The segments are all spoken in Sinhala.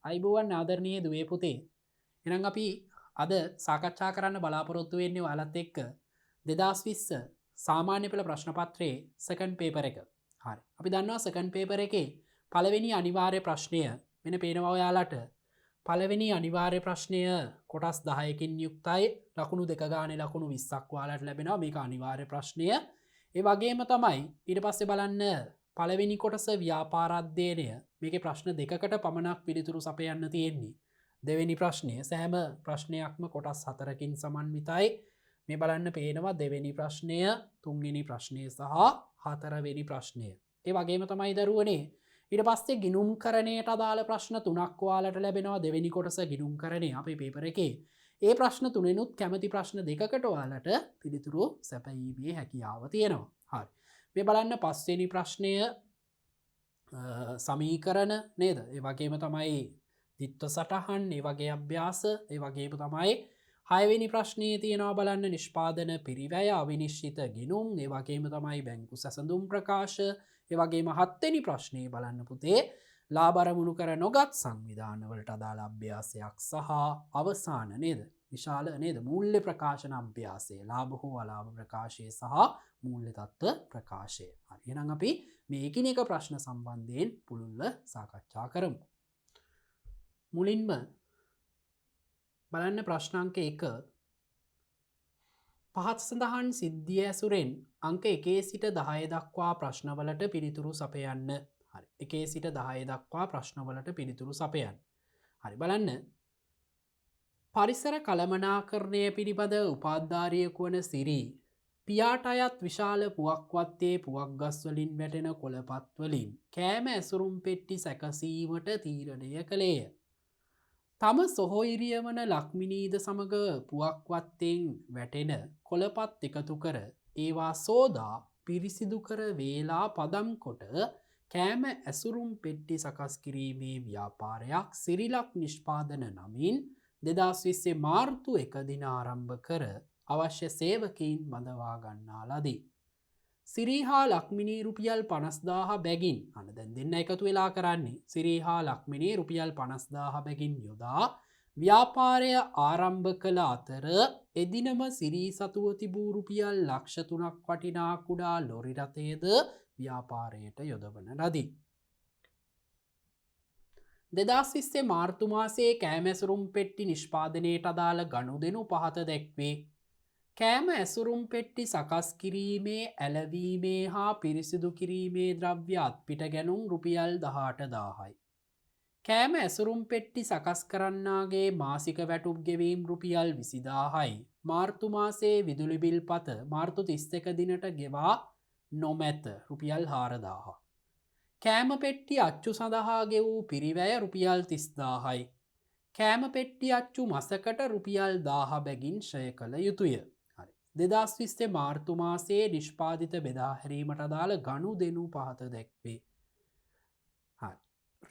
අයිබෝවන් ආදරණීය දුවේ පුතේ. එහෙනම් අපි අද සාකච්ඡා කරන්න බලාපොරොත්තු වෙන්නේ ඔයාලත් එක්ක 2020 සාමාන්‍ය පෙළ ප්‍රශ්න පත්‍රයේ සෙකන්ඩ් පේපර් එක. හරි. අපි දන්නවා සෙකන්ඩ් පේපර් එකේ පළවෙනි අනිවාර්ය ප්‍රශ්නය මෙන්න පේනවා ඔයාලට. පළවෙනි අනිවාර්ය ප්‍රශ්නය කොටස් 10කින් යුක්තයි. ලකුණු දෙක ගානේ ලකුණු 20ක් ඔයාලට ලැබෙනවා. මේක අනිවාර්ය ප්‍රශ්නය. ඒ වගේම තමයි ඊට පස්සේ බලන්න පළවෙනි කොටස ව්‍යාපාරාධ්‍යයනය මේකේ ප්‍රශ්න දෙකකට පමණක් පිළිතුරු සපයන්න තියෙන්නේ. දෙවෙනි ප්‍රශ්නය සෑම ප්‍රශ්නයක්ම කොටස් 4කින් සමන්විතයි. මේ බලන්න පේනවා දෙවෙනි ප්‍රශ්නය, තුන්වෙනි ප්‍රශ්නය සහ හතරවෙනි ප්‍රශ්නය. ඒ වගේම තමයි දරුවනේ ඊට පස්සේ ගිණුම්කරණයට අදාළ ප්‍රශ්න 3ක් ඔයාලට ලැබෙනවා. දෙවෙනි කොටස ගිණුම්කරණය අපේ පේපර් එකේ. ඒ ප්‍රශ්න තුනෙනුත් කැමති ප්‍රශ්න දෙකකට ඔයාලට පිළිතුරු සැපයීමේ හැකියාව තියෙනවා. හරි. මේ බලන්න පස්වෙනි ප්‍රශ්නය සමීකරණ නේද? ඒ වගේම තමයි දිත්ව සටහන්, ඒ වගේ අභ්‍යාස, ඒ වගේම තමයි 6වෙනි ප්‍රශ්නයේ තියෙනවා බලන්න නිෂ්පාදන පිරිවැය, අවිනිශ්චිත ගිණුම්, ඒ වගේම තමයි බැංකු සැසඳුම් ප්‍රකාශ, ඒ වගේම 7වෙනි ප්‍රශ්නයේ බලන්න පුතේ ලාභ අරමුණු කර නොගත් සංවිධානවලට අදාළ අභ්‍යාසයක් සහ අවසාන නේද? විශාල නේද? මූල්‍ය ප්‍රකාශන අභ්‍යාසය, ලාභ හෝ අලාභ ප්‍රකාශය සහ මූල්‍ය තත්ත්ව ප්‍රකාශය. හරි. එහෙනම් අපි මේ එකිනෙක ප්‍රශ්න සම්බන්ධයෙන් පුළුල්ව සාකච්ඡා කරමු. මුලින්ම බලන්න ප්‍රශ්න අංක 1 පහත් සඳහන් සිද්ධිය ඇසුරෙන් අංක 1 සිට 10 දක්වා ප්‍රශ්නවලට පිළිතුරු සපයන්න. හරි. 1 සිට 10 දක්වා ප්‍රශ්නවලට පිළිතුරු සපයන්න. හරි. බලන්න පරිසර කළමනාකරණය පිළිබඳ උපාධාරියෙකු වන සිරි පියාට අයත් විශාල පුවක්වත්තේ පුවක් ගස්වලින් වැටෙන කොළපත්වලින් කෑම ඇසුරුම් පෙට්ටි සැකසීමට තීරණය කළේය. තම සොහොයිරිය වන ලක්මිනීද සමඟ පුවක්වත්තෙන් වැටෙන කොළපත් එකතු කර ඒවා සෝදා පිරිසිදු කර වේලා පදම් කොට කෑම ඇසුරුම් පෙට්ටි සකස් කිරීමේ ව්‍යාපාරයක් සිරිලක් නිෂ්පාදන නමින් 2020 මාර්තු 1 දින ආරම්භ කර අවශ්‍ය සේවකීන් බඳවා ගන්නා ලදී. සිරි හා ලක්මිනී රුපියල් 50,000 බැගින් අන්න දැන් දෙන්න එකතු වෙලා කරන්නේ සිරි හා ලක්මිනී රුපියල් 50,000 බැගින් යොදා ව්‍යාපාරය ආරම්භ කළ අතර එදිනම සිරි සතුව තිබූ රුපියල් ලක්ෂ 3ක් වටිනා කුඩා ලොරි රථයද ව්‍යාපාරයට යොදවන ලදී. 2020 මාර්තු මාසයේ කෑම ඇසුරුම් පෙට්ටි නිෂ්පාදනයට අදාළ ගනුදෙනු පහත දැක්වේ. කෑම ඇසුරුම් පෙට්ටි සකස් කිරීමේ ඇලවීමේ හා පිරිසිදු කිරීමේ ද්‍රව්‍ය අත්පිට ගැනුම් රුපියල් 18,000යි. කෑම ඇසුරුම් පෙට්ටි සකස් කරන්නාගේ මාසික වැටුප් ගෙවීම් රුපියල් 20,000යි. මාර්තු මාසයේ විදුලි බිල් පත මාර්තු 31 දිනට ගෙවා නොමැත රුපියල් 4,000. කෑම පෙට්ටි අච්චු සඳහා ගෙවූ පිරිවැය රුපියල් 30,000යි. කෑම පෙට්ටි අච්චු මසකට රුපියල් 1000 බැගින් ක්ෂය කළ යුතුය. 2020 මාර්තු මාසයේ නිෂ්පාදිත බෙදා හැරීමට අදාළ ගනුදෙනු පහත දැක්වේ.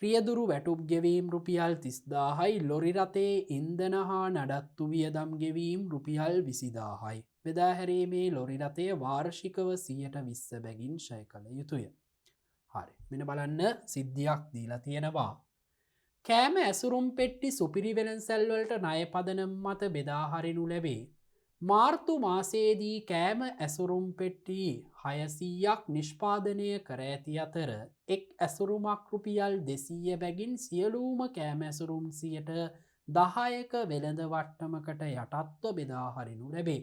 රියදුරු වැටුප් ගෙවීම් රුපියල් 30,000යි. ලොරි රථයේ ඉන්ධන හා නඩත්තු වියදම් ගෙවීම් රුපියල් 20,000යි. බෙදා හැරීමේ ලොරි රථය වාර්ෂිකව 120 බැගින් ක්ෂය කළ යුතුය. හරි. මෙන්න බලන්න සිද්ධියක් දීලා තියෙනවා. කෑම ඇසුරුම් පෙට්ටි සුපිරි වෙළඳසැල් වලට ණය පදනම් මත බෙදා හරිනු ලැබේ. මාර්තු මාසයේදී කෑම ඇසුරුම් පෙට්ටි 600ක් නිෂ්පාදනය කර ඇති අතර එක් ඇසුරුමක් රුපියල් 200 බැගින් සියලුම කෑම ඇසුරුම් 10%ක වෙළඳ වට්ටමකට යටත්ව බෙදා හරිනු ලැබේ.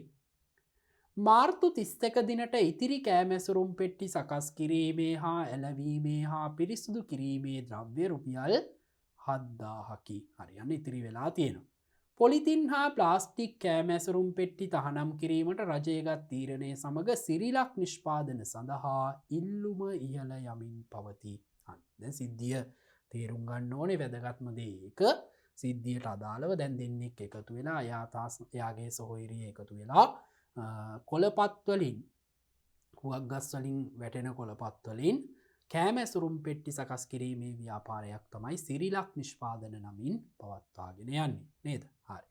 මාර්තු 31 දිනට ඉතිරි කෑම ඇසුරුම් පෙට්ටි සකස් කිරීමේ හා ඇලවීමේ හා පිරිසිදු කිරීමේ ද්‍රව්‍ය රුපියල් 7,000කි. හරියන්න ඉතිරි වෙලා තියෙනවා. පොලිතින් හා ප්ලාස්ටික් කෑම ඇසුරුම් පෙට්ටි තහනම් කිරීමට රජයගත් තීරණය සමඟ සිරිලක් නිෂ්පාදන සඳහා ඉල්ලුම ඉහළ යමින් පවති. දැන් සිද්ධිය තේරුම් ගන්න ඕනේ වැදගත්ම දේ ඒක. සිද්ධියට අදාළව දැන් දෙන්නෙක් එකතු වෙලා එයාගේ සොහොයුරිය එකතු වෙලා කොළපත්වලින් හුවක් ගස් වලින් වැටෙන කොළපත්වලින් කෑම ඇසුරුම් පෙට්ටි සකස් කිරීමේ ව්‍යාපාරයක් තමයි සිරිලක් නිෂ්පාදන නමින් පවත්වාගෙන යන්නේ නේද? හරි.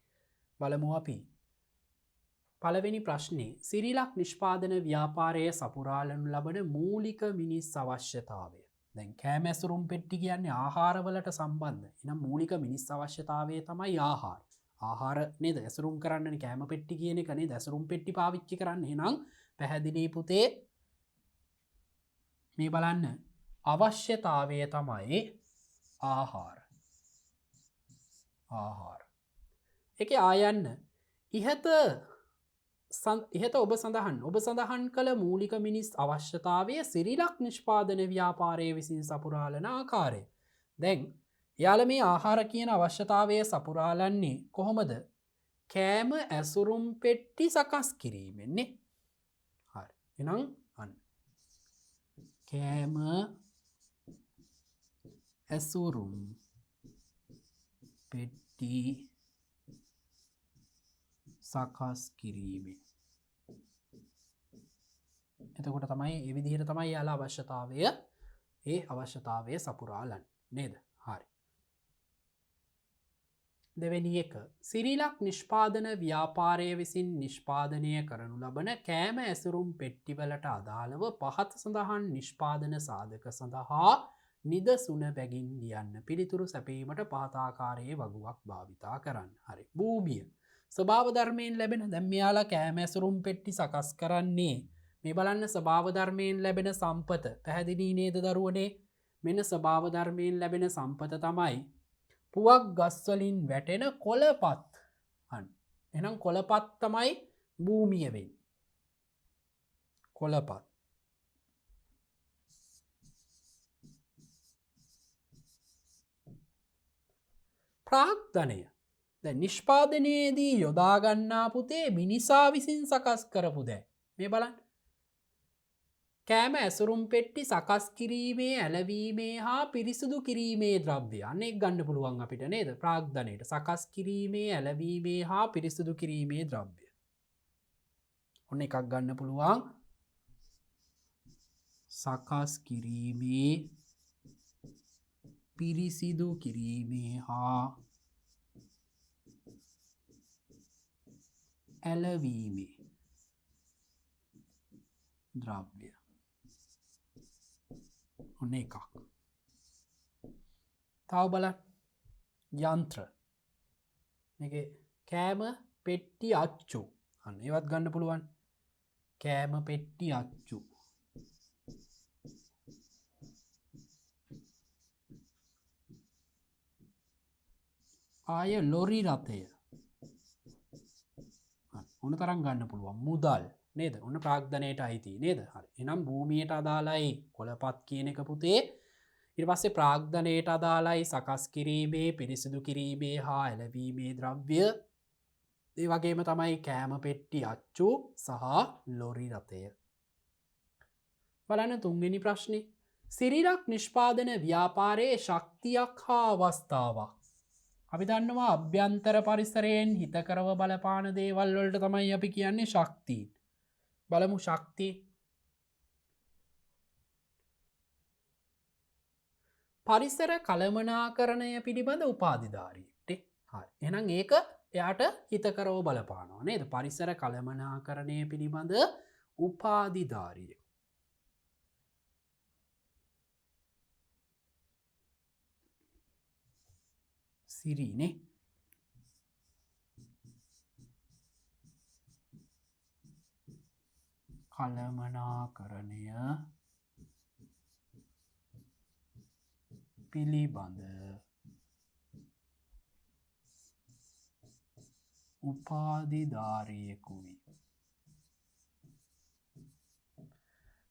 බලමු අපි පළවෙනි ප්‍රශ්නේ සිරිලක් නිෂ්පාදන ව්‍යාපාරයේ සපුරාලනු ලබන මූලික මිනිස් අවශ්‍යතාවය. දැන් කෑම ඇසුරුම් පෙට්ටි කියන්නේ ආහාරවලට සම්බන්ධ. එහෙනම් මූලික මිනිස් අවශ්‍යතාවය තමයි ආහාර. ආහාර නේද ඇසුරුම් කරන්නනේ කෑම පෙට්ටි කියන එක නේද ඇසුරුම් පෙට්ටි පාවිච්චි කරන්නේ. එහෙනම් පැහැදිලි පුතේ මේ බලන්න අවශ්‍යතාවය තමයි ආහාර. ආහාර. ඒක ආයන්න ඉහත ඔබ සඳහන් කළ මූලික මිනිස් අවශ්‍යතාවය සිරිලක් නිෂ්පාදන ව්‍යාපාරය විසින් සපුරාලන ආකාරය. දැන් යාල මේ ආහාර කියන අවශ්‍යතාවය සපුරාලන්නේ කොහොමද කෑම ඇසුරුම් පෙට්ටි සකස් කිරීමෙන්නේ. හරි එනම් අන්න කෑම ඇසුරුම් පෙට්ටි සකස් කිරීමෙන්. එතකොට තමයි එවිදිහට තමයි යාලා අවශ්‍යතාවය සපුරාලන් නේද. හරි දෙවැනි එක සිරිලක් නිෂ්පාදන ව්‍යාපාරය විසින් නිෂ්පාදනය කරනු ලබන කෑම ඇසුරුම් පෙට්ටිවලට අදාළව පහත සඳහන් නිෂ්පාදන සාධක සඳහා නිදසුන බැගින් ලියන්න පිළිතුරු සැපීමට පහතාකාරයේ වගුවක් භාවිතා කරන්න. හරි භූමිය ස්වභාව ධර්මයෙන් ලැබෙන දැන් මෙයාලා කෑම ඇසුරුම් පෙට්ටි සකස් කරන්නේ මේ බලන්න ස්වභාව ධර්මයෙන් ලැබෙන සම්පත පැහැදිලි නේද දරුවනේ. මෙන්න ස්වභාව ධර්මයෙන් ලැබෙන සම්පත තමයි පුවක් ගස්වලින් වැටෙන කොළපත්. එහෙනම් කොළපත් තමයි භූමිය වෙන්නේ. කොළපත් ප්‍රාග්ධනය දැන් නිෂ්පාදනයේදී යොදාගන්නා පුතේ මිනිසා විසින් සකස් කරපු දෑ මේ බලන්න. කෑම ඇසුරුම් පෙට්ටි සකස් කිරීමේ ඇලවීමේ හා පිරිසිදු කිරීමේ ද්‍රව්‍ය අනෙක් ගන්න පුළුවන් අපිට නේද ප්‍රාග්ධනයට සකස් කිරීමේ ඇලවීමේ හා පිරිසිදු කිරීමේ ද්‍රව්‍ය. ඔන්න එකක් ගන්න පුළුවන් සකස් කිරීමේ පිරිසිදු කිරීමේ හා ඇලවීමේ ද්‍රව්‍ය. ඔන්න එකක්. තව බලන්න යන්ත්‍ර මේක කෑම පෙට්ටි අච්චු අන්න ඒවත් ගන්න පුළුවන් කෑම පෙට්ටි අච්චු. ආය ලොරි රථය ඕන තරම් ගන්න පුළුවන් මුදල් නේද ඔන්න ප්‍රාග්ධනයට අයිති නේද. හරි එනම් භූමියට අදාළයි කොළපත් කියන එක පුතේ. ඊට පස්සේ ප්‍රාග්ධනයට අදාළයි සකස් කිරීමේ පිරිසිදු කිරීමේ හා ඇලවීමේ ද්‍රව්‍ය. ඒ වගේම තමයි කෑම පෙට්ටි අච්චු සහ ලොරි රථය. බලන්න තුන්වෙනි ප්‍රශ්නේ සිරිලක් නිෂ්පාදන ව්‍යාපාරයේ ශක්තියක් හා අවස්ථාවක්. අපි දන්නවා අභ්‍යන්තර පරිසරයෙන් හිතකරව බලපාන දේවල් වලට තමයි අපි කියන්නේ ශක්තිය. බලමු ශක්තිය. පරිසර කළමනාකරණය පිළිබඳ උපාධිධාරීට. හරි. එහෙනම් ඒක එයාට හිතකරව බලපානවා නේද? පරිසර කළමනාකරණය පිළිබඳ උපාධිධාරිය. සිරිනේ කළමනාකරණය පිළිබඳ උපාධිධාරියෙකුයි.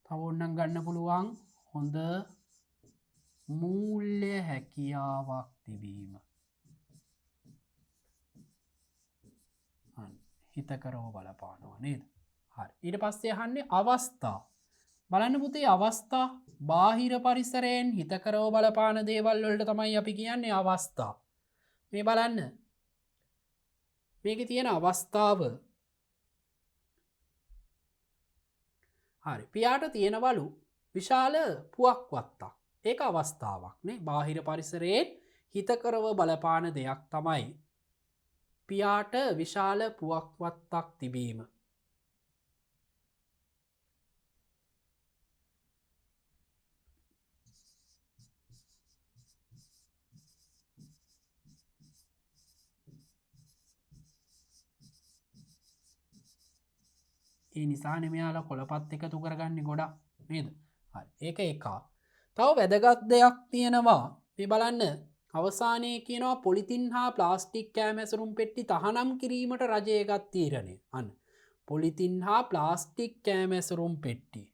තව ඕනනම් ගන්න පුළුවන් හොඳ මූල්‍ය හැකියාවක් තිබීම. හිතකරව බලපානවා නේද. හරි ඊට පස්සේ අහන්නේ අවස්ථා. බලන්න පුතේ අවස්ථා බාහිර පරිසරයෙන් හිතකරව බලපාන දේවල් වලට තමයි අපි කියන්නේ අවස්ථා. මේ බලන්න මේකේ තියෙන අවස්ථාව හරි පියාට තියෙනවලු විශාල පුවක් වත්තක්. ඒක අවස්ථාවක් නේ. බාහිර පරිසරයෙන් හිතකරව බලපාන දෙයක් තමයි පියාට විශාල පුවක් වත්තක් තිබීම. ඒ නිසානේ මෙයාලා කොළපත් එකතු කරගන්නේ ගොඩක් නේද? හරි. ඒක එකක්. තව වැදගත් දෙයක් තියෙනවා. මේ බලන්න අවසානයේ කියනවා පොලිතින් හා ප්ලාස්ටික් කෑම ඇසුරුම් පෙට්ටි තහනම් කිරීමට රජය ගත් තීරණය. අන්න. පොලිතින් හා ප්ලාස්ටික් කෑම ඇසුරුම් පෙට්ටි.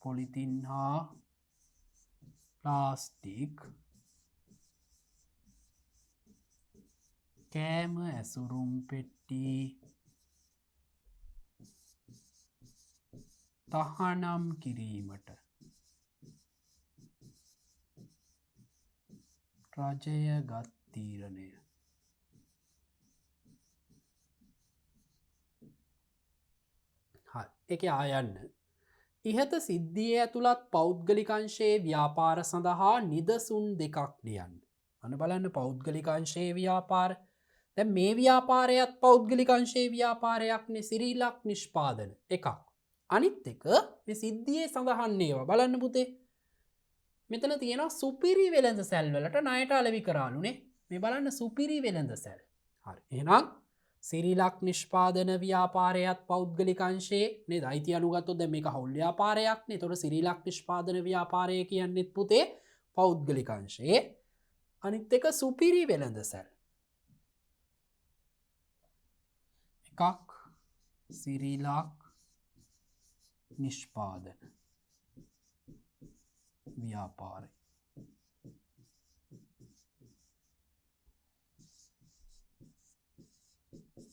පොලිතින් හා ප්ලාස්ටික් කෑම ඇසුරුම් පෙට්ටි තහනම් කිරීමට රජය ගත් තීරණය. එක ආයන්න ඉහත සිද්ධිය ඇතුළත් පෞද්ගලිකංශයේ ව්‍යාපාර සඳහා නිදසුන් දෙකක් ලියන්න. අන බලන්න පෞද්ගලිකංශයේ ව්‍යාපාර දැ මේ ව්‍යාපාරයත් පෞද්ගලිකංශයේ ව්‍යාපාරයක්නෙ සිරීලක් නිෂ්පාදන එකක්. අනිත් එක මේ සිද්ධියේ සඳහන්නේවා බලන්න පුතේ මෙතන තියෙන සුපිරි වෙළඳ සැල්වලට ණයට අලෙවි කරාලුනේ මේ බලන්න සුපිරි වෙළඳ සැල්. හරි. එහෙනම් සිරිලක් නිෂ්පාදන ව්‍යාපාරයත් පෞද්ගලිකංශයේ නේද? අයිති අනුගත්තොත් දැන් මේක හවුල් ව්‍යාපාරයක් නේ. ඒතකොට සිරිලක් නිෂ්පාදන ව්‍යාපාරය කියන්නේත් පුතේ පෞද්ගලිකංශයේ. අනිත් එක සුපිරි වෙළඳ සැල්. එකක් සිරිලක් නිෂ්පාදන ව්‍යාපාරය.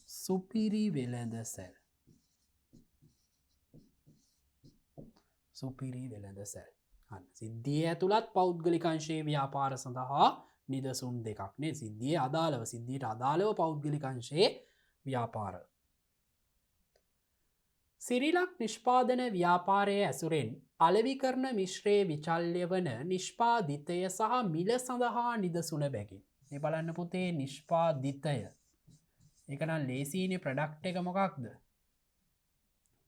සුපිරි වෙළඳ සැල්. සුපිරි වෙළඳ සැල්. සිද්ධිය ඇතුළත් පෞද්ගලිකංශයේ ව්‍යාපාර සඳහා නිදසුන් දෙකක් නේ. සිද්ධියේ අදාළව සිද්ධියට අදාළව පෞද්ගලිකංශයේ ව්‍යාපාර. සිරිලක් නිෂ්පාදන ව්‍යාපාරයේ ඇසුරෙන් අලෙවි කරන මිශ්‍රයේ විචල්්‍ය වන නිෂ්පාදිතය සහ මිල සඳහා නිදසුන බැගින්. මේ බලන්න පුතේ නිෂ්පාදිතය. එකනම් ලේසිනේ ප්‍රොඩක්ට් එක මොකක්ද?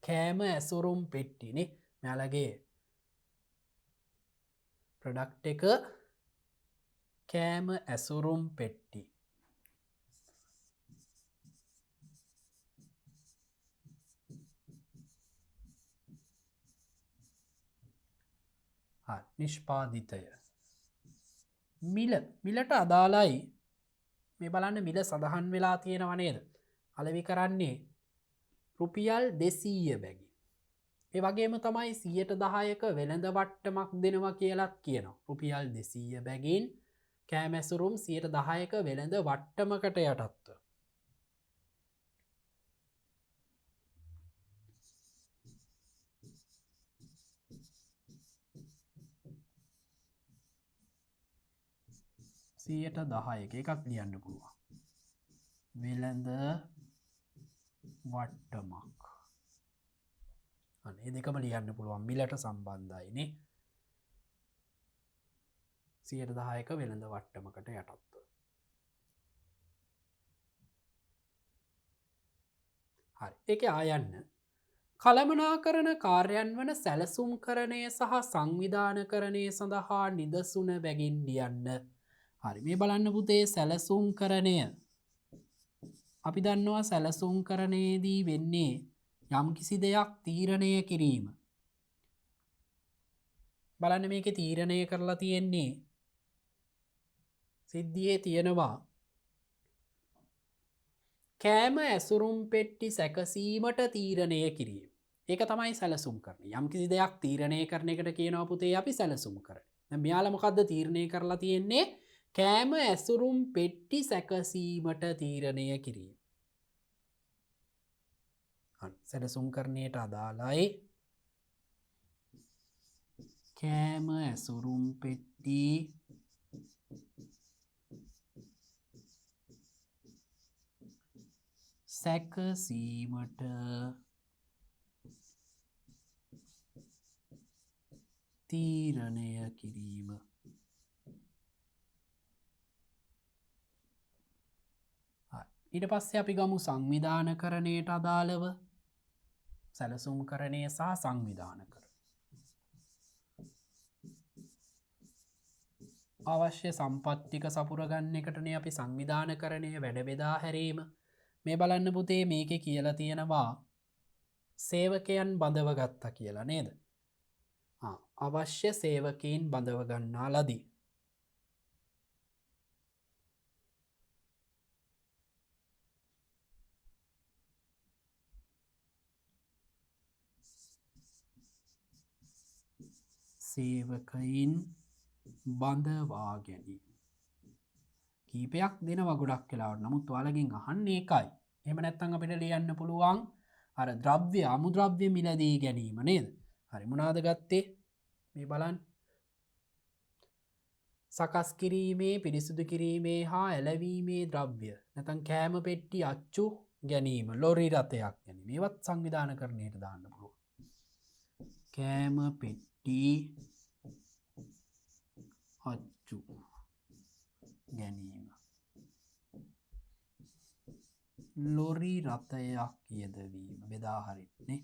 කෑම ඇසුරුම් පෙට්ටිනේ. මෙයාලගේ ප්‍රොඩක්ට් එක කෑම ඇසුරුම් පෙට්ටි. නිෂ්පාදිතය. මිලට අදාළයි මේ බලන්න මිල සඳහන් වෙලා තියෙනව නේද? අලෙවි කරන්නේ රුපියල් 200 බැගින්. ඒ වගේම තමයි 10%ක වෙළඳ වට්ටමක් දෙනවා කියලාත් කියනවා. රුපියල් 200 බැගින් කෑම ඇසුරුම් 10%ක වෙළඳ වට්ටමකට යටත්ව. සියයට 10ක එකක් ලියන්න පුළුවන්. වෙළඳ වට්ටමක්. අනේ දෙකම ලියන්න පුළුවන් මිලට සම්බන්ධයිනේ. 10%ක වෙළඳ වට්ටමකට යටත්ව. හරි. ඒකේ ආයන්න කළමනාකරන කාර්යයන් වන සැලසුම්කරණය සහ සංවිධානකරණය සඳහා නිදසුන බැගින් ලියන්න. හරි. මේ බලන්න පුතේ සැලසුම්කරණය. අපි දන්නවා සැලසුම්කරණයේදී වෙන්නේ යම් කිසි දෙයක් තීරණය කිරීම. බලන්න මේකේ තීරණය කරලා තියෙන්නේ සිද්ධියේ තියෙනවා කෑම ඇසුරුම් පෙට්ටි සැකසීමට තීරණය කිරීම. ඒක තමයි සැලසුම්කරණය. යම් කිසි දෙයක් තීරණය කරන එකට කියනවා පුතේ අපි සැලසුම්කරණය. දැන් මෙයාලා මොකද්ද තීරණය කරලා තියෙන්නේ? කෑම ඇසුරුම් පෙට්ටි සැකසීමට තීරණය කිරීම. සැලසුම්කරණයට අදාළයි කෑම ඇසුරුම් පෙට්ටි සැකසීමට තීරණය කිරීම. ඊට පස්සේ අපි ගමු සංවිධානකරණයට අදාළව සැලසුම්කරණය සහ සංවිධානකරණය. අවශ්‍ය සම්පත්තික සපුරගන්න එකටනේ අපි සංවිධානකරණය වැඩ බෙදා හැරීම. මේ බලන්න පුතේ මේක කියලා තියෙනවා සේවකයන් බඳව ගත්තා කියලා නේද? අවශ්‍ය සේවකීන් බඳව ගන්නා ලදී. සේවකයින් බඳවා ගැනීම. කීපයක් දෙනවා ගොඩක් වෙලාවට. නමුත් ඔයාලගෙන් අහන්නේ ඒකයි. එහෙම නැත්නම් අපිට ලියන්න පුළුවන් අර ද්‍රව්‍ය අමුද්‍රව්‍ය මිලදී ගැනීම නේද? හරි මොනවාද ගත්තේ? මේ බලන්න. සකස් කිරීමේ පිරිසිදු කිරීමේ හා එළවීමේ ද්‍රව්‍ය. නැත්නම් කෑම පෙට්ටි අච්චු ගැනීම, ලොරි රථයක් ගැනීම. මේවත් සංවිධානකරණයට දාන්න පුළුවන්. කෑම පෙට්ටි අච්චු ගැනීම, ලොරි රථයක් යෙදවීම, බෙදා හරින්නේ.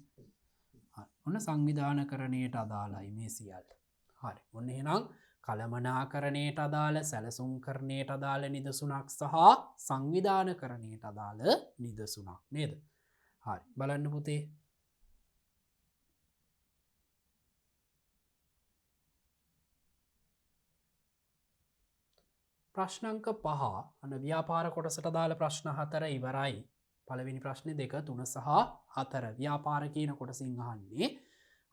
ඔන්න සංවිධානකරණයට අදාළයි මේ සියල්ල. හරි. ඔන්න එහෙනම් කළමනාකරණයට අදාළ, සැලසුම් කරණයට අදාළ නිදසුනක් සහ සංවිධානකරණයට අදාළ නිදසුනක් නේද? හරි. බලන්න පුතේ. ප්‍රශ්නංක 5 අන ව්‍යාපාර කොටසට දාල ප්‍රශ්න 4 ඉවරයි. පළවෙනි ප්‍රශ්නේ 2 3 සහ 4 ව්‍යාපාර කියන කොටසින් අහන්නේ.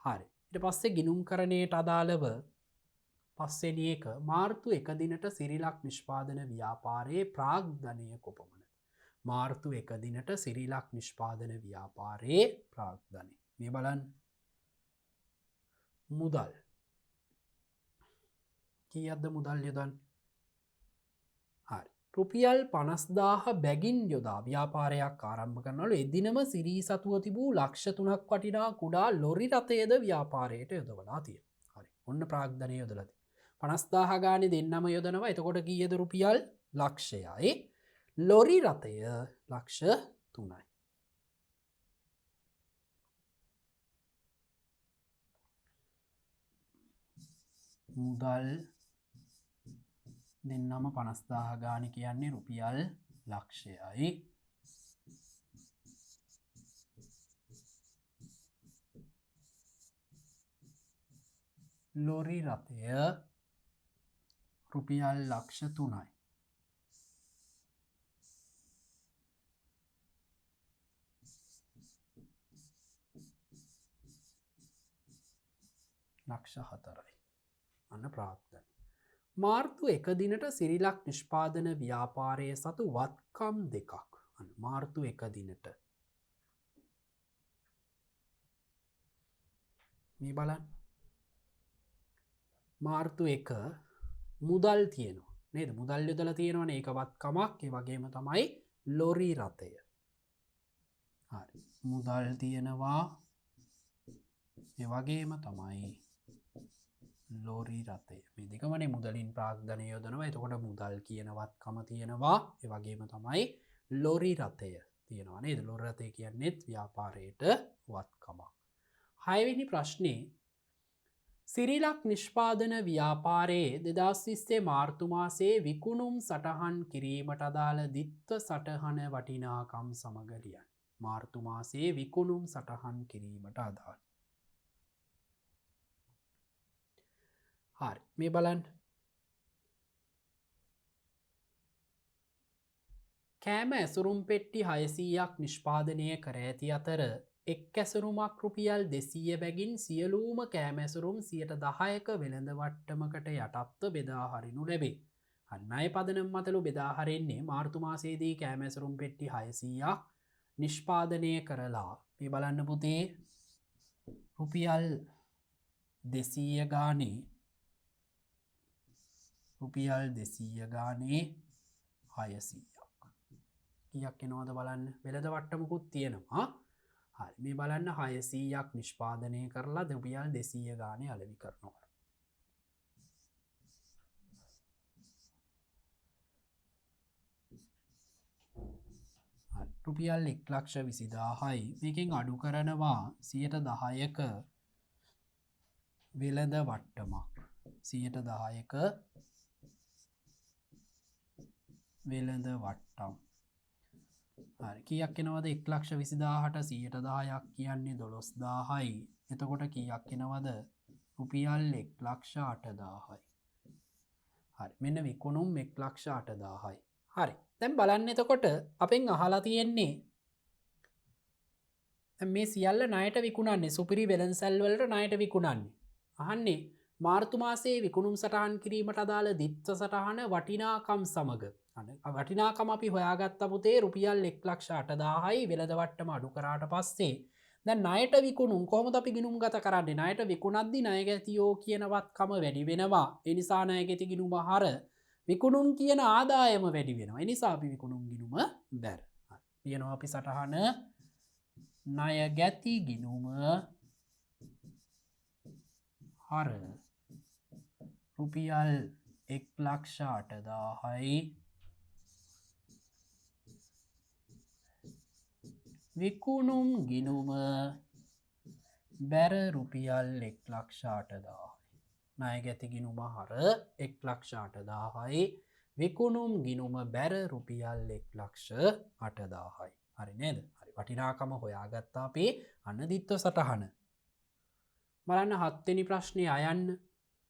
හරි. ඊට පස්සේ ගිණුම්කරණයට අදාළව පස්වෙනි එක මාර්තු 1 දිනට සිරිලක් නිෂ්පාදන ව්‍යාපාරයේ ප්‍රාග්ධනය කොපමණද? මාර්තු 1 දිනට සිරිලක් නිෂ්පාදන ව්‍යාපාරයේ ප්‍රාග්ධනය. මේ බලන්න. මුදල්. කීයක්ද මුදල් යොදන්නේ? හරි. රුපියල් 50,000 බැගින් යොදා ව්‍යාපාරයක් ආරම්භ කරනවලු. එදිනම සිරී සතුව තිබූ ලක්ෂ 3ක් වටිනා කුඩා ලොරි රථයේද ව්‍යාපාරයට යොදවලා තියෙනවා. හරි. ඔන්න ප්‍රාග්ධනය යොදලා තියෙනවා. 50,000 ගානේ දෙන්නම යොදනවා. එතකොට කීයද රුපියල් ලක්ෂයයි. ලොරි රථය ලක්ෂ 3යි. මුදල් දෙන්නම 50,000 ගාන කියන්නේ රුපියල් ලක්ෂයයි. ලොරි රථය රුපියල් ලක්ෂ 3යි. ලක්ෂ 4යි. අන්න ප්‍රාග්ධනය. මාර්තු 1 දිනට සිරිලක් නිෂ්පාදන ව්‍යාපාරයේ සතු වත්කම් දෙකක්. මාර්තු 1 දිනට මේ බලන්න. මාර්තු 1 මුදල් තියෙනවා නේද? මුදල් යොදලා තියෙනවනේ. ඒක වත්කමක්. ඒ වගේම තමයි ලොරි රථය. හරි. මුදල් තියෙනවා. ඒ වගේම තමයි ලොරි රථය. මේ දෙකමනේ මුදලින් ප්‍රාග්ධනය යොදනවා. එතකොට මුදල් කියන වත්කම තියෙනවා. ඒ වගේම තමයි ලොරි රථය තියෙනවා නේද? ලොරි රථය කියන්නේත් ව්‍යාපාරයට වත්කමක්. 6 වෙනි ප්‍රශ්නේ සිරිලක් නිෂ්පාදන ව්‍යාපාරයේ 2020 මාර්තු මාසයේ විකුණුම් සටහන් කිරීමට අදාළ දිත්ව සටහන වටිනාකම් සමග ලියන්න. මාර්තු මාසයේ විකුණුම් සටහන් කිරීමට අදාළ. හරි. මේ බලන්න. කෑම ඇසුරුම් පෙට්ටි 600ක් නිෂ්පාදනය කර ඇති අතර එක් ඇසුරුමක් රුපියල් 200 බැගින් සියලූම කෑම ඇසුරුම් 10%ක වෙළඳ වට්ටමකට යටත්ව බෙදා හරිනු ලැබේ. ණය පදනම් මතලු බෙදා හරින්නේ මාර්තු මාසයේදී කෑම ඇසුරුම් පෙට්ටි 600ක් නිෂ්පාදනය කරලා මේ බලන්න පුතේ රුපියල් 200 ගානේ රුපියල් 200 ගානේ 600ක්. කීයක් එනවද බලන්න. වෙළඳ වට්ටමකුත් තියෙනවා. හරි. මේ බලන්න 600ක් නිෂ්පාදනය කරලා රුපියල් 200 ගානේ අලෙවි කරනවා. හරි. රුපියල් 1,20,000යි. මේකෙන් අඩු කරනවා 10%ක වෙළඳ වට්ටමක්. 10%ක වෙළඳ වට්ටම්. හරි කීයක් එනවද 1,20,100ක් කියන්නේ 12,000යි. එතකොට කීයක් එනවද රුපියල් 1,08,000යි. හරි මෙන්න විකුණුම් 1,08,000යි. හරි දැන් බලන්න එතකොට අපෙන් අහලා තියෙන්නේ මේ සියල්ල ණයට විකුණන්නේ සුපිරි වෙළඳසැල් වලට ණයට විකුණන්නේ. අහන්නේ මාර්තු මාසයේ විකුණුම් සටහන් කිරීමට අදාළ දිත්ත සටහන වටිනාකම් සමග වටිනාකම අපි හොයාගත්ත පුතේ රුපියල් 1,08,000යි වෙළඳ වට්ටම අඩු කරාට පස්සේ දැන් ණයට විකුණුම් කොහොමද අපි ගිණුම් ගත කරන්නේ? ණයට විකුණද්දී ණයගැතියෝ කියන වත්කම වැඩි වෙනවා. ඒ නිසා ණයගැති ගිණුම හර විකුණුම් කියන ආදායම වැඩි වෙනවා. ඒ නිසා අපි විකුණුම් ගිණුම බැර. හරි. කියනවා අපි සටහන ණයගැති ගිණුම හර රුපියල් 1,08,000යි විකුණුම් ගිණුම බැර රුපියල් 1,08,000යි. ණයගැති ගිණුම හර 1,08,000යි විකුණුම් ගිණුම බැර රුපියල් 1,08,000යි. හරි නේද? හරි වටිනාකම හොයාගත්තා අපි අන්න දිත්ත සටහන. බලන්න 7 වෙනි ප්‍රශ්නේ අයන්න.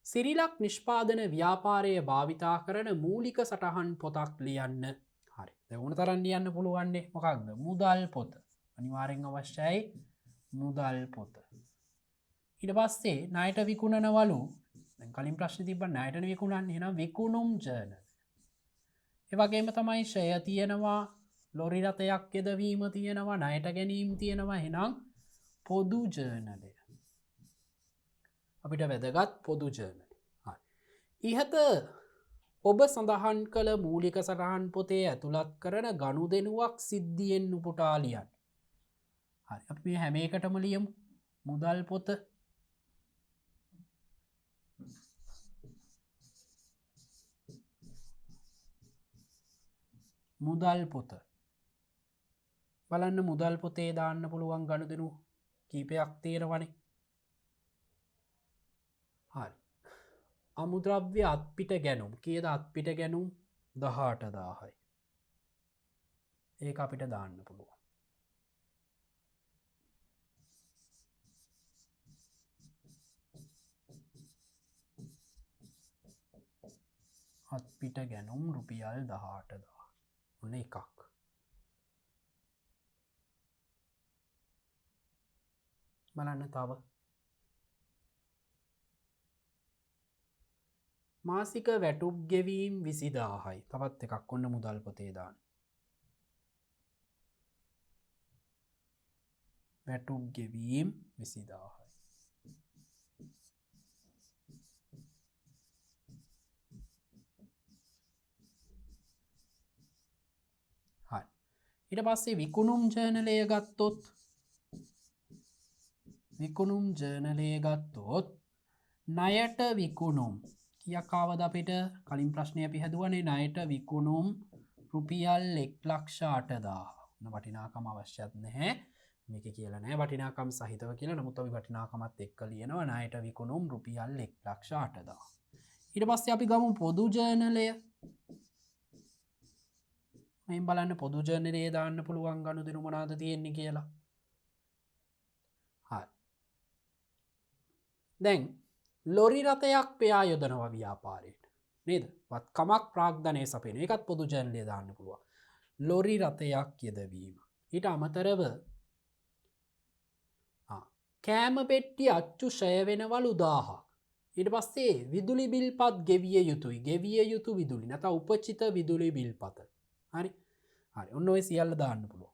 සිරිලක් නිෂ්පාදන ව්‍යාපාරයේ භාවිතා කරන මූලික සටහන් පොතක් ලියන්න. හරි. දැන් ඕන තරම් ලියන්න පුළුවන්නේ මොකක්ද? මුදල් පොත. අනිවාර්යෙන් අවශ්‍යයි මුදල් පොත. ඊට පස්සේ ණයට විකුණනවලු. දැන් කලින් ප්‍රශ්නේ තිබ්බා ණයට විකුණන්නේ. එහෙනම් විකුණුම් ජර්නල්. ඒ වගේම තමයි ෂෙයා තියෙනවා, ලොරි රථයක් යෙදවීම තියෙනවා, ණයට ගැනීම තියෙනවා. එහෙනම් පොදු ජර්නලය. අපිට වැදගත් පොදු ජර්නල්. හරි. ඉහත ඔබ සඳහන් කළ මූලික සටහන් පොතේ ඇතුළත් කරන ගනුදෙනුවක් සිද්ධියෙන් උපුටා ලියන්න. හරි. අපි මේ හැම එකටම ලියමු. මුදල් පොත. මුදල් පොත. බලන්න මුදල් පොතේ දාන්න පුළුවන් ගනුදෙනු කීපයක් තියෙනවනේ. හරි. අමුද්‍රව්‍ය අත්පිට ගැනුම් කීයද? අත්පිට ගැනුම් 18,000යි. ඒක අපිට දාන්න පුළුවන්. අත්පිට ගැනුම් රුපියල් 18,000. ඔන්න එකක්. බලන්න තව මාසික වැටුප් ගෙවීම් 20,000යි. තවත් එකක් ඔන්න මුදල් පොතේ දාන්න. වැටුප් ගෙවීම් 20,000යි. හරි. ඊට පස්සේ විකුණුම් ජර්නලය ගත්තොත් ණයට විකුණුම් කීයක් ආවද අපිට? කලින් ප්‍රශ්නේ අපි හදුවනේ ණයට විකුණුම් රුපියල් 1,08,000. වටිනාකම අවශ්‍යත් නැහැ. මේක කියලා නැහැ වටිනාකම් සහිතව කියලා. නමුත් අපි වටිනාකමත් එක්ක ලියනවා ණයට විකුණුම් රුපියල් 1,08,000. ඊට පස්සේ අපි ගමු පොදු ජර්නලය. මෙන් බලන්න පොදු ජර්නලයේ දාන්න පුළුවන් ගනුදෙනු මොනවද තියෙන්නේ කියලා. හරි. දැන් ලොරි රථයක් පෙයා යොදනවා ව්‍යාපාරයට. නේද? වත්කමක් ප්‍රාග්ධනයේ සපයන. ඒකත් පොදු ජර්නලයේ දාන්න පුළුවන්. ලොරි රථයක් යෙදවීම. ඊට අමතරව කෑම පෙට්ටි අච්චු ෂය වෙනවලු 1000ක්. ඊට පස්සේ විදුලි බිල්පත් ගෙවිය යුතුයි. ගෙවිය යුතු විදුලි නැත්නම් උපචිත විදුලි බිල්පත. හරි. හරි. ඔන්න ඔය සියල්ල දාන්න පුළුවන්.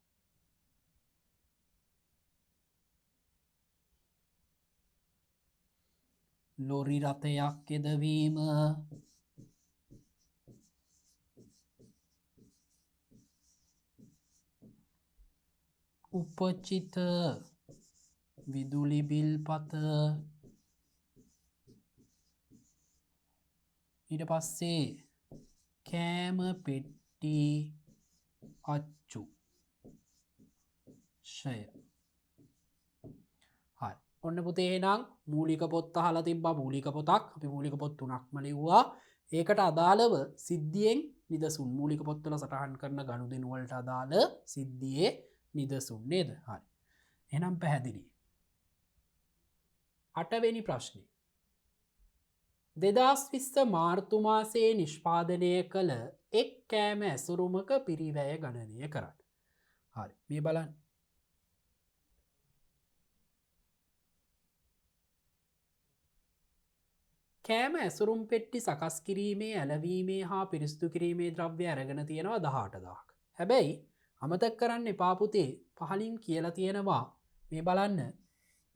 ලොරි රථයක් යෙදවීම උපචිත විදුලි බිල්පත ඊට පස්සේ කෑම පෙට්ටි අච්චු ෂය. හරි. ඔන්න පුතේ එහෙනම් මූලික පොත් අහලා තිබ්බා. මූලික පොතක් අපි මූලික පොත් 3ක්ම ලිව්වා. ඒකට අදාළව සිද්ධියෙන් නිදසුන් මූලික පොත්වල සටහන් කරන ගනුදෙනුවලට අදාළ සිද්ධියේ නිදසුන් නේද? හරි. එහෙනම් පැහැදිලි. 8 වෙනි ප්‍රශ්නේ. 2020 මාර්තු මාසයේ නිෂ්පාදනය කළ එක් කෑම ඇසුරුමක පිරිවැය ගණනය කරන්න. හරි. මේ බලන්න. කෑම ඇසුරුම් පෙට්ටි සකස් කිරීමේ ඇලවීමේ හා පිරිසිදු කිරීමේ ද්‍රව්‍ය අරගෙන තියෙනවා 18000ක්. හැබැයි අමතක කරන්න එපා පුතේ පහලින් කියලා තියෙනවා මේ බලන්න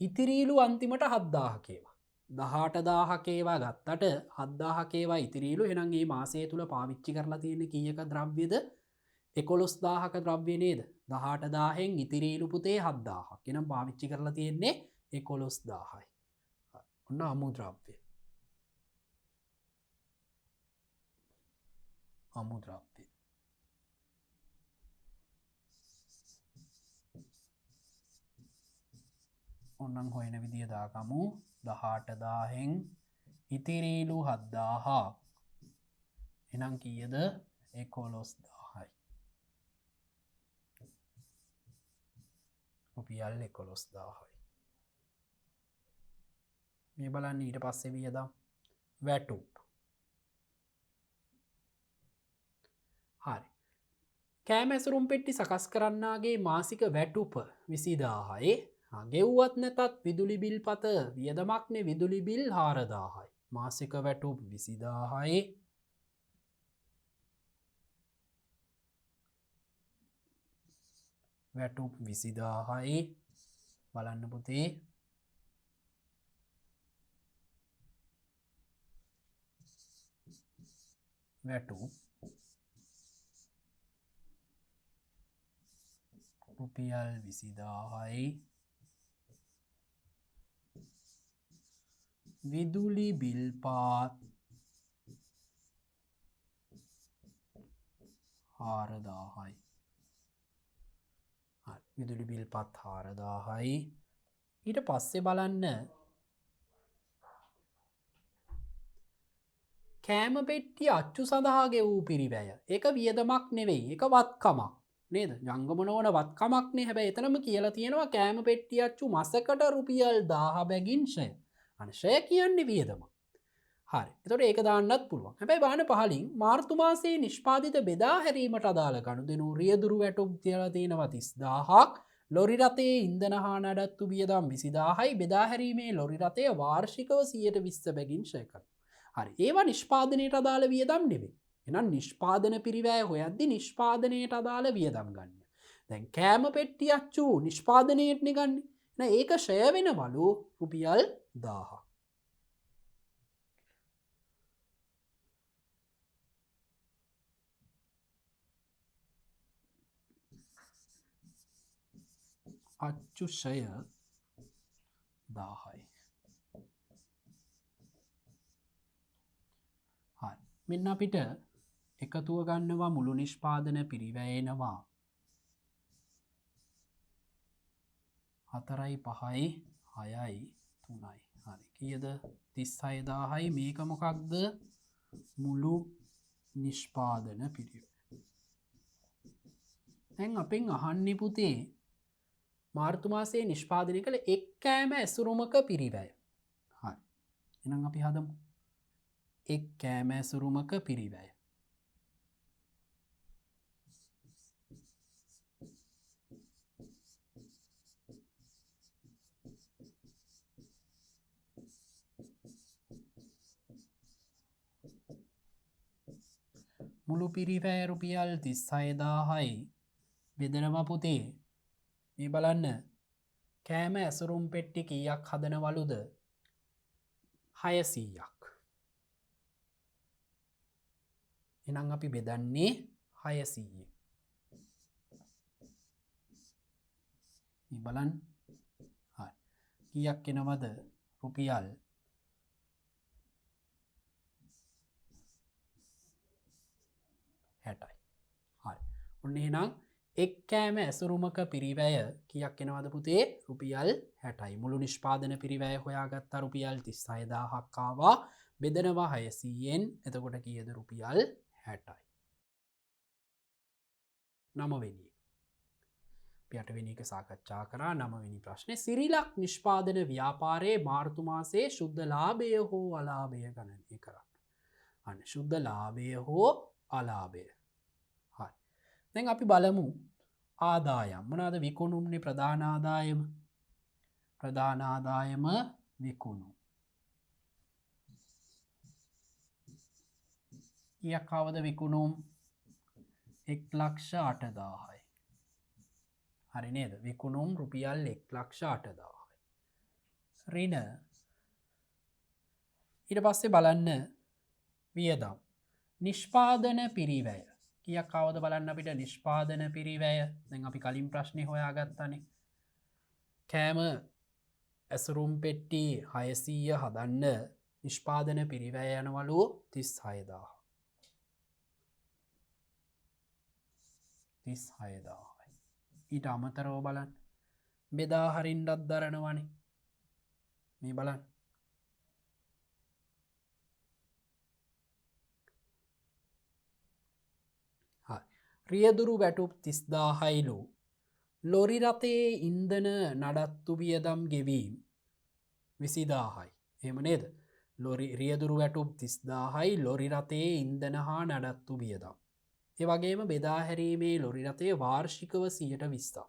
ඉතිරීලු අන්තිමට 7000ක ඒවා. 18000ක ඒවා ගත්තට 7000ක ඒවා ඉතිරීලු. එහෙනම් මේ මාසය තුල පාවිච්චි කරලා තියෙන කීයක ද්‍රව්‍යද? 11000ක ද්‍රව්‍ය නේද? 18000න් ඉතිරීලු පුතේ 7000ක්. එහෙනම් පාවිච්චි කරලා තියෙන්නේ 11000යි. ඔන්න අමුද්‍රව්‍ය. අමුද්‍රව්‍ය. ඔන්නම් හොයන විදිය දාගමු 18000න් ඉතිරීලු 7000. එහෙනම් කීයද? 11000යි. රුපියල් 11000යි. මේ බලන්න ඊට පස්සේ වියදම් වැටුප්. හරි. කෑම ඇසුරුම් පෙට්ටි සකස් කරන්නාගේ මාසික වැටුප 20000යි. ගෙව්වත් නැතත් විදුලි බිල් පත වියදමක්නේ විදුලි බිල් 4000යි. මාසික වැටුප් 20000යි. වැටුප් 20000යි. බලන්න පුතේ. වැටුප් රුපියල් 20000යි. විදුලි බිල් පාත් 4000යි. විදුලි බිල් පත් 4000යි. ඊට පස්සේ බලන්න කෑම පෙට්ටිය අච්චු සඳහා ගෙවූ පිරිවැය. ඒක වියදමක් නෙවෙයි. ඒක වත්කමක්. නේද? ජංගම නොවන වත්කමක්නේ. හැබැයි එතනම කියලා තියෙනවා කෑම පෙට්ටිය අච්චු මාසකට රුපියල් 1000 බැගින් ෂය. ෂය කියන්නේ වියදමක්. හරි. එතකොට ඒක දාන්නත් පුළුවන්. හැබැයි බලන්න පහලින් මාර්තු මාසයේ නිෂ්පාදිත බෙදා හැරීමට අදාළ ගනුදෙනු රියදුරු වැටුප් කියලා තියෙනවා 30000ක්. ලොරි රථයේ ඉන්ධන හා නඩත්තු වියදම් 20000යි. බෙදා හැරීමේ ලොරි රථය වාර්ෂිකව 120 බැගින් ෂය කරනවා. හරි. ඒවා නිෂ්පාදනයට අදාළ වියදම් නෙවෙයි. එහෙනම් නිෂ්පාදන පිරිවැය හොයද්දි නිෂ්පාදනයට අදාළ වියදම් ගන්න. දැන් කෑම පෙට්ටිය අච්චු නිෂ්පාදනයටනේ ගන්න. එහෙනම් ඒක ෂය වෙනවලු රුපියල් 1000ක්. අච්චු ෂය 1000යි. හරි. මෙන්න අපිට එකතුව ගන්නවා මුළු නිෂ්පාදන පිරිවැයනවා 4යි 5යි 6යි 3යි. හරි. කීයද? 36000යි. මේක මොකක්ද? මුළු නිෂ්පාදන පිරිවැය. දැන් අපෙන් අහන්නේ පුතේ මාර්තු මාසයේ නිෂ්පාදනය කළ එක් කෑම ඇසුරුමක පිරිවැය. හරි. එහෙනම් අපි හදමු. එක් කෑම ඇසුරුමක පිරිවැය. මුළු පිරිවැය රුපියල් 36000යි. බෙදනවා පුතේ. මේ බලන්න කෑම ඇසුරුම් පෙට්ටි කීයක් හදනවලුද? 600ක්. එහෙනම් අපි බෙදන්නේ 600. මේ බලන්න. හරි. කීයක් එනවද? රුපියල් 60යි. හරි. ඔන්න එහෙනම් එක් කෑම ඇසුරුමක පිරිවැය කියක් එනවද පුතේ රුපියල් 60යි. මුළු නිෂ්පාදන පිරිවැය හොයාගත්තා රුපියල් 36000ක් ආවා. බෙදනවා 600න්. එතකොට කීයද රුපියල් 60යි. 9 වෙනි. අපි 8 වෙනි එක සාකච්ඡා කරා. 9 වෙනි ප්‍රශ්නේ සිරිලක් නිෂ්පාදන ව්‍යාපාරයේ මාර්තු මාසයේ ශුද්ධ ලාභය හෝ අලාභය ගණනය කරන්න. අන්න ශුද්ධ ලාභය හෝ අලාභය. හරි. දැන් අපි බලමු ආදායම්. මොනවාද විකුණුම්නේ ප්‍රධාන ආදායම? ප්‍රධාන ආදායම විකුණුම්. කීයක් ආවද විකුණුම්? 1,08,000යි. හරි නේද? විකුණුම් රුපියල් 1,08,000යි. ඍණ ඊට පස්සේ බලන්න වියදම්. නිෂ්පාදන පිරිවැය. කීයක් ආවද බලන්න අපිට නිෂ්පාදන පිරිවැය. දැන් අපි කලින් ප්‍රශ්නේ හොයාගත්තානේ. කෑම ඇසුරුම් පෙට්ටි 600 හදන්න නිෂ්පාදන පිරිවැය යනවලු 36,000. 36,000යි. ඊට අමතරව බලන්න බෙදා හරින්නත් දරනවනේ. මේ බලන්න. රියදුරු වැටුප් 30,000යිලු. ලොරි රථයේ ඉන්ධන නඩත්තු වියදම් ගෙවීම් 20,000යි. එහෙම නේද? රියදුරු වැටුප් 30,000යි ලොරි රථයේ ඉන්ධන හා නඩත්තු වියදම්. ඒ වගේම බෙදා හැරීමේ ලොරි රථය වාර්ෂිකව 20%.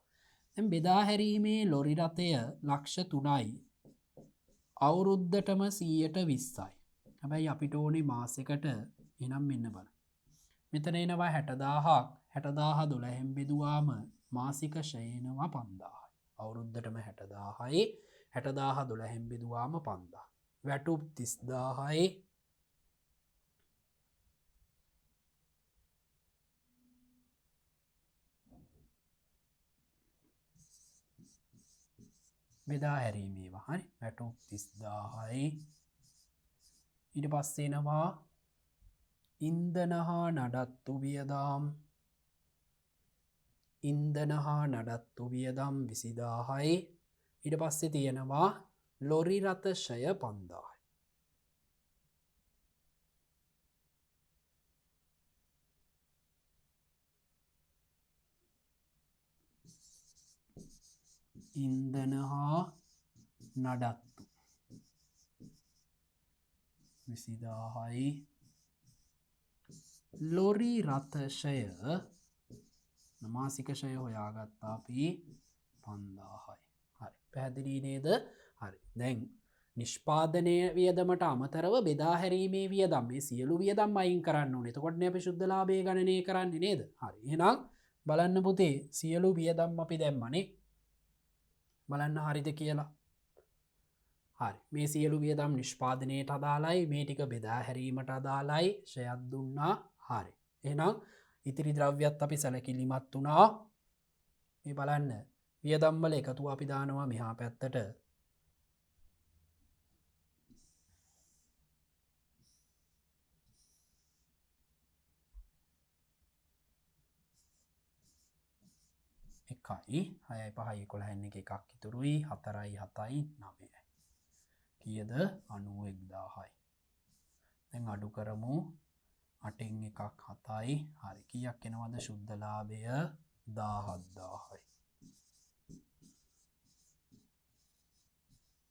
දැන් බෙදා හැරීමේ ලොරි රථය ලක්ෂ 3යි. අවුරුද්දටම 120යි. හැබැයි අපිට ඕනේ මාසෙකට එනම් මෙන්න බලන්න. මෙතන එනවා 60,000ක්. 60,000 12න් බෙදුවාම මාසික ශේනවා 5,000යි. අවුරුද්දටම 60,000යි. 60,000 12න් බෙදුවාම 5,000. වැටුප් 30,000යි. බෙදා හැරීමේවා. හරි. වැටුප් 30,000යි. ඊට පස්සේ එනවා ඉන්ධන හා නඩත්තු වියදම්. ඉන්ධන හා නඩත්තු වියදම් 20,000යි. ඊට පස්සේ තියෙනවා ලොරි රථ ෂය 5,000යි. ඉන්ධන හා නඩත්තු 20,000යි. ලොරි රථෂය මාසික ෂය හොයාගත්තා අපි 5,000යි. හරි. පැහැදිලි නේද? හරි. දැන් නිෂ්පාදනය වියදමට අමතරව බෙදා හැරීමේ වියදම් මේ සියලු වියදම් අයින් කරන්න ඕනේ. එතකොටනේ අපි ශුද්ධ ලාභය ගණනය කරන්නේ නේද? හරි. එහෙනම් බලන්න පුතේ සියලු වියදම් අපි දැම්මනේ. බලන්න හරිද කියලා. හරි. මේ සියලු වියදම් නිෂ්පාදනයට අදාළයි. මේ ටික බෙදා හැරීමට අදාළයි. ෂයත් දුන්නා. හරි. එහෙනම් ඉතිරි ද්‍රව්‍යත් අපි සැලකිලිමත් වුණා. මේ බලන්න වියදම් වල එකතු අපි දානවා මෙහා පැත්තට. එකයි 6යි 5යි 11න් එකක් ඉතුරුයි 4යි 7යි 9යි. කීයද? 91,000යි. දැන් අඩු කරමු 8න් එකක් 7යි. හරි. කීයක් එනවද ශුද්ධ ලාභය? 17,000යි.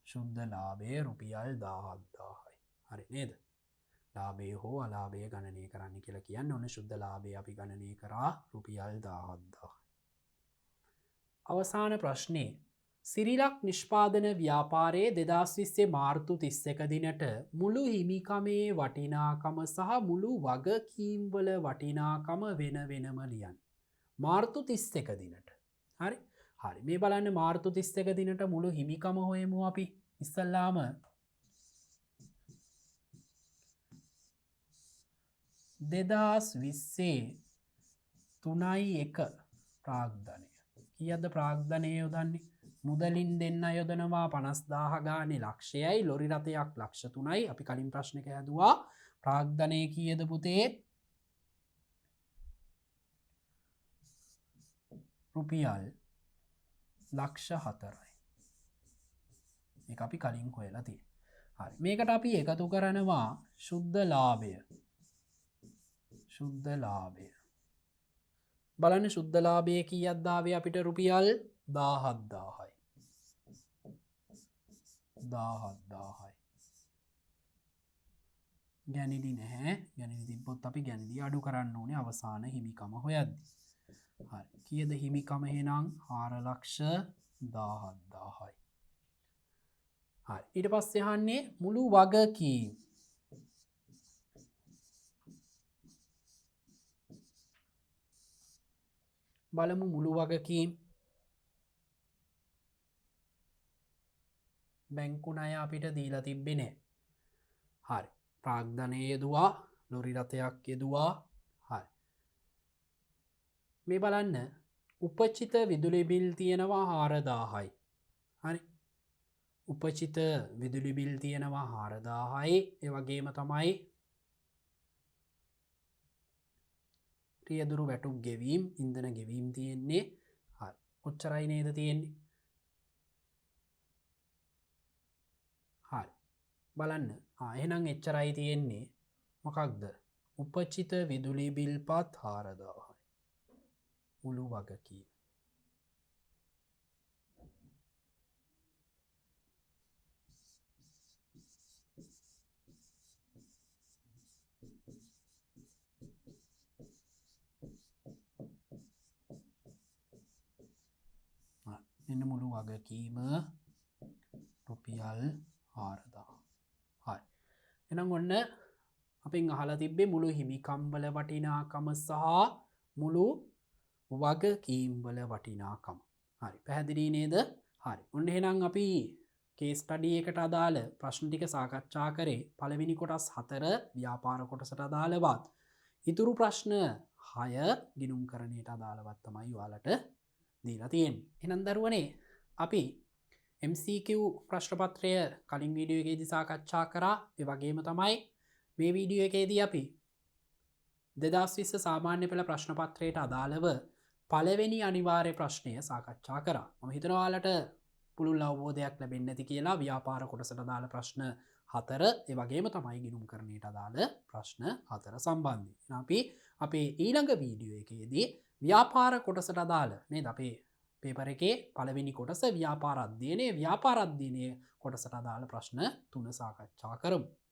ශුද්ධ ලාභය රුපියල් 17,000යි. හරි නේද? ලාභය හෝ අලාභය ගණනය කරන්න කියලා කියන්නේ ඔන්න ශුද්ධ ලාභය අපි ගණනය කරා රුපියල් 17,000යි. අවසාන ප්‍රශ්නේ සිරිලක් නිෂ්පාදන ව්‍යාපාරයේ 2020 මාර්තු 31 දිනට මුළු හිමිකමේ වටිනාකම සහ මුළු වගකීම්වල වටිනාකම වෙන වෙනම ලියන්න. මාර්තු 31 දිනට. හරි. හරි. මේ බලන්න මාර්තු 31 දිනට මුළු හිමිකම හොයමු අපි. ඉස්සල්ලාම 2020 3.1 ප්‍රාග්ධනය. කීයද ප්‍රාග්ධනය යොදන්නේ? මුදලින් දෙන්න යොදනවා 50,000 ගානේ ලක්ෂයයි. ලොරි රථයක් ලක්ෂ 3යි. අපි කලින් ප්‍රශ්නක හැදුවා. ප්‍රාග්ධනය කීයද පුතේ? රුපියල් ලක්ෂ 4යි. මේක අපි කලින් හොයලා තියෙන්නේ. හරි. මේකට අපි එකතු කරනවා ශුද්ධ ලාභය. ශුද්ධ ලාභය. බලන්න ශුද්ධ ලාභය කීයක් දාවේ අපිට රුපියල් 17000යි. 17000යි. ගැනිලි නැහැ. ගැනිලි තිබ්බොත් අපි ගැනිලි අඩු කරන්න ඕනේ අවසාන හිමිකම හොයද්දී. හරි. කීයද හිමිකම එහෙනම් 417000යි. හරි. ඊට පස්සේ අහන්නේ මුළු වගකීම්. බලමු මුළු වගකීම්. බැංකු ණය අපිට දීලා තිබ්බේ නැහැ. හරි. ප්‍රාග්ධනය යෙදුවා, ලොරි රථයක් යෙදුවා. හරි. මේ බලන්න උපචිත විදුලි බිල් තියෙනවා 4000යි. හරි. උපචිත විදුලි බිල් තියෙනවා 4000යි. ඒ වගේම තමයි රියදුරු වැටුප් ගෙවීම්, ඉන්ධන ගෙවීම් තියෙන්නේ. හරි. ඔච්චරයි නේද තියෙන්නේ? හරි. බලන්න. එහෙනම් එච්චරයි තියෙන්නේ. මොකක්ද? උපචිත විදුලි බිල් පත් 4000යි. මුළු වගකීම. එන්න මුළු වගකීම රුපියල් 4000. හරි. එහෙනම් ඔන්න අපෙන් අහලා තිබ්බේ මුළු හිමිකම් වල වටිනාකම සහ මුළු වගකීම් වල වටිනාකම. හරි. පැහැදිලි නේද? හරි. ඔන්න එහෙනම් අපි කේස් ස්ටඩි එකට අදාළ ප්‍රශ්න ටික සාකච්ඡා කරේ. පළවෙනි කොටස් 4 ව්‍යාපාර කොටසට අදාළවත්. ඉතුරු ප්‍රශ්න 6 ගිණුම්කරණයට අදාළවත් තමයි ඔයාලට දීලා තියෙන්නේ. එහෙනම් දරුවනේ අපි MCQ ප්‍රශ්න පත්‍රය කලින් වීඩියෝ එකේදී සාකච්ඡා කරා. ඒ වගේම තමයි මේ වීඩියෝ එකේදී අපි 2020 සාමාන්‍ය පෙළ ප්‍රශ්න පත්‍රයට අදාළව පළවෙනි අනිවාර්ය ප්‍රශ්නය සාකච්ඡා කරා. මම හිතනවා ඔයාලට පුළුල් අවබෝධයක් ලැබෙන්නේ නැති කියලා ව්‍යාපාර කොටසට අදාළ ප්‍රශ්න 4 ඒ වගේම තමයි ගිණුම්කරණයට අදාළ ප්‍රශ්න 4 සම්බන්ධයෙන්. අපි අපේ ඊළඟ වීඩියෝ එකේදී ව්‍යාපාර කොටසට අදාළ නේද අපේ පේපර් එකේ පළවෙනි කොටස ව්‍යාපාර අධ්‍යයනයේ කොටසට අදාළ ප්‍රශ්න 3 සාකච්ඡා කරමු.